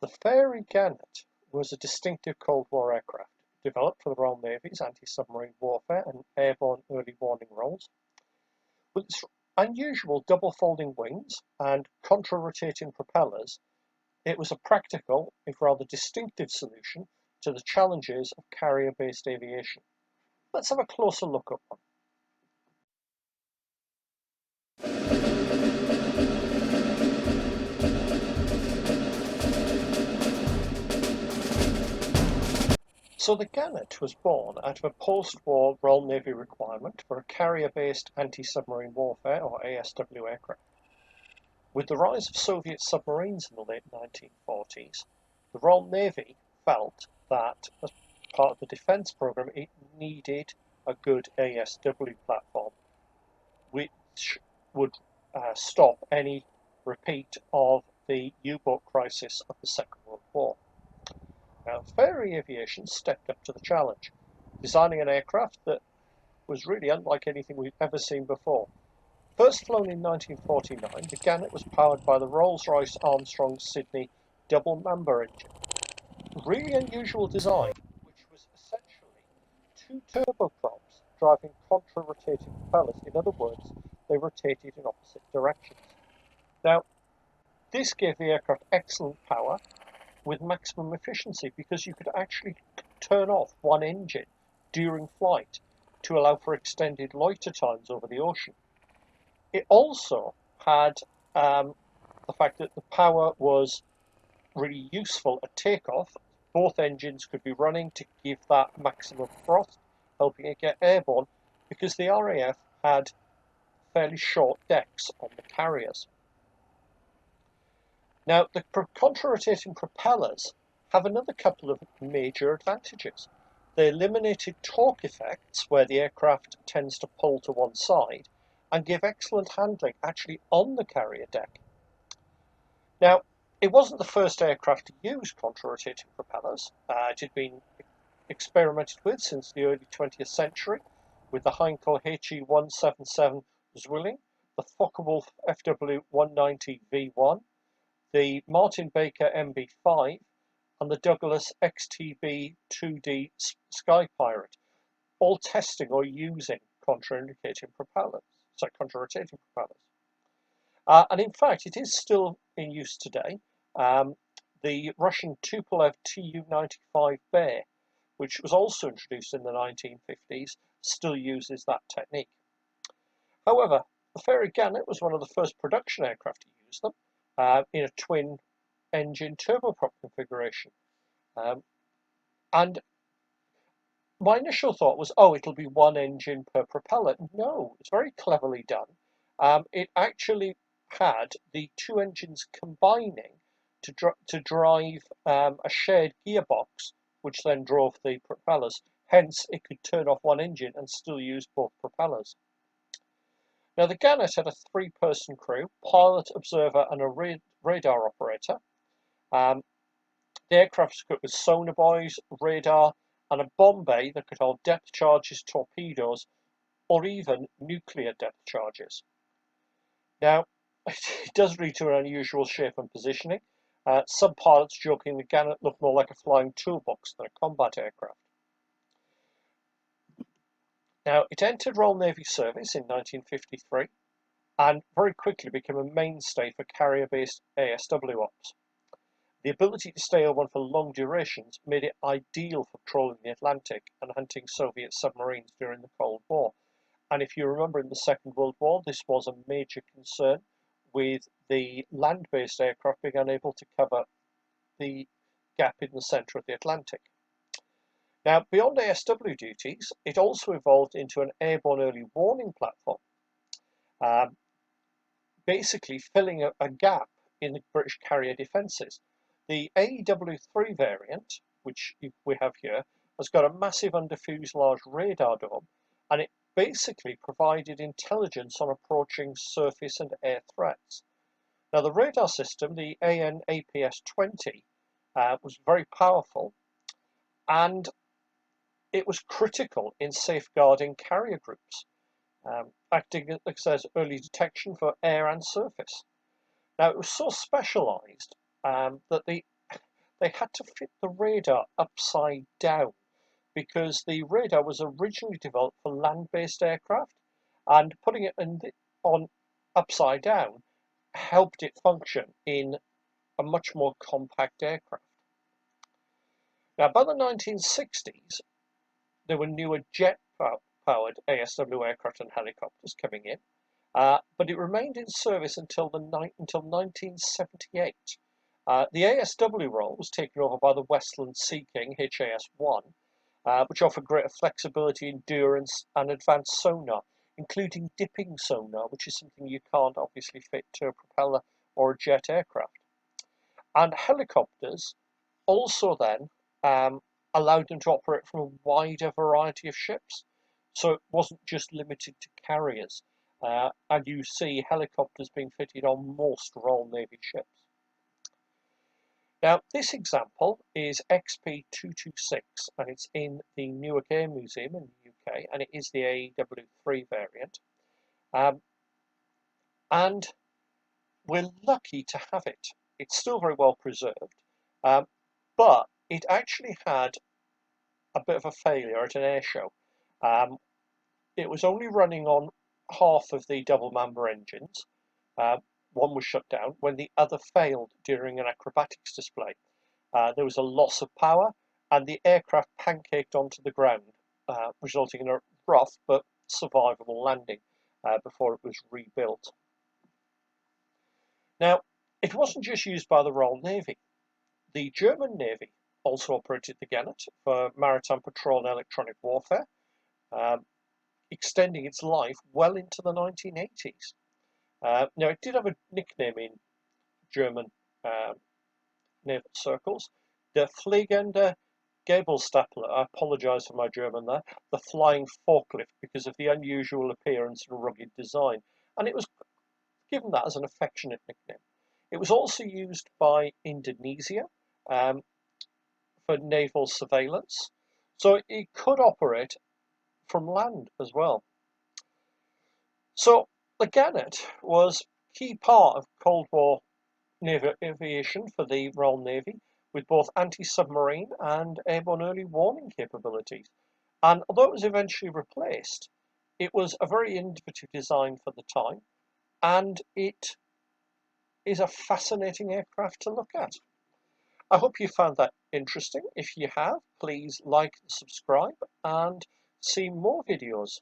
The Fairey Gannet was a distinctive Cold War aircraft, developed for the Royal Navy's anti-submarine warfare and airborne early warning roles. With its unusual double-folding wings and contra-rotating propellers, it was a practical, if rather distinctive solution to the challenges of carrier-based aviation. Let's have a closer look at one. So the Gannet was born out of a post-war Royal Navy requirement for a carrier-based anti-submarine warfare, or ASW aircraft. With the rise of Soviet submarines in the late 1940s, the Royal Navy felt that as part of the defence programme it needed a good ASW platform which would stop any repeat of the U-boat crisis of the Second World War. Now, Fairey Aviation stepped up to the challenge, designing an aircraft that was really unlike anything we've ever seen before. First flown in 1949, the Gannet was powered by the Rolls-Royce Armstrong Sydney double Mamba engine. A really unusual design, which was essentially two turboprops driving contra-rotating propellers. In other words, they rotated in opposite directions. Now, this gave the aircraft excellent power with maximum efficiency because you could actually turn off one engine during flight to allow for extended loiter times over the ocean. It also had the fact that the power was really useful at takeoff. Both engines could be running to give that maximum thrust, helping it get airborne, because the RAF had fairly short decks on the carriers. Now, the contra-rotating propellers have another couple of major advantages. They eliminated torque effects, where the aircraft tends to pull to one side, and give excellent handling actually on the carrier deck. Now, it wasn't the first aircraft to use contra-rotating propellers. It had been experimented with since the early 20th century, with the Heinkel HE-177 Zwilling, the Focke-Wulf FW-190 V1, the Martin Baker MB5, and the Douglas XTB 2D Sky Pirate, all testing or using contra-rotating propellers. And in fact, it is still in use today. The Russian Tupolev Tu-95 Bear, which was also introduced in the 1950s, still uses that technique. However, the Fairey Gannet was one of the first production aircraft to use them in a twin-engine turboprop configuration. And my initial thought was, oh, it'll be one engine per propeller. No, it's very cleverly done. It actually had the two engines combining to drive a shared gearbox, which then drove the propellers. Hence, it could turn off one engine and still use both propellers. Now, the Gannet had a three-person crew, pilot, observer, and a radar operator. The aircraft was equipped with sonar buoys, radar, and a bomb bay that could hold depth charges, torpedoes, or even nuclear depth charges. Now, it does lead to an unusual shape and positioning. Some pilots joking the Gannet looked more like a flying toolbox than a combat aircraft. Now, it entered Royal Navy service in 1953 and very quickly became a mainstay for carrier-based ASW ops. The ability to stay on one for long durations made it ideal for patrolling the Atlantic and hunting Soviet submarines during the Cold War. And if you remember, in the Second World War, this was a major concern, with the land-based aircraft being unable to cover the gap in the centre of the Atlantic. Now, beyond ASW duties, it also evolved into an airborne early warning platform, basically filling a gap in the British carrier defences. The AEW3 variant, which we have here, has got a massive underfuselage radar dome, and it basically provided intelligence on approaching surface and air threats. Now, the radar system, the AN-APS-20, was very powerful, and it was critical in safeguarding carrier groups, acting as early detection for air and surface. Now, it was so specialised that they had to fit the radar upside down because the radar was originally developed for land-based aircraft, and putting it on upside down helped it function in a much more compact aircraft. Now, by the 1960s, there were newer jet-powered ASW aircraft and helicopters coming in, but it remained in service until 1978. The ASW role was taken over by the Westland Sea King HAS-1, which offered greater flexibility, endurance, and advanced sonar, including dipping sonar, which is something you can't obviously fit to a propeller or a jet aircraft. And helicopters also then allowed them to operate from a wider variety of ships. So it wasn't just limited to carriers. And you see helicopters being fitted on most Royal Navy ships. Now, this example is XP226, and it's in the Newark Air Museum in the UK, and it is the AEW3 variant. And we're lucky to have it. It's still very well preserved, but it actually had a bit of a failure at an air show. It was only running on half of the double mamber engines. One was shut down when the other failed during an acrobatics display. There was a loss of power, and the aircraft pancaked onto the ground, resulting in a rough but survivable landing before it was rebuilt. Now, it wasn't just used by the Royal Navy. The German Navy also operated the Gannet for maritime patrol and electronic warfare, extending its life well into the 1980s. Now, it did have a nickname in German naval circles, the Fliegende Gabelstapler. I apologise for my German there. The flying forklift, because of the unusual appearance and rugged design, and it was given that as an affectionate nickname. It was also used by Indonesia for naval surveillance, so it could operate from land as well. So the Gannet was a key part of Cold War naval aviation for the Royal Navy, with both anti-submarine and airborne early warning capabilities. And although it was eventually replaced, it was a very innovative design for the time, and it is a fascinating aircraft to look at. I hope you found that interesting. If you have, please like and subscribe and see more videos.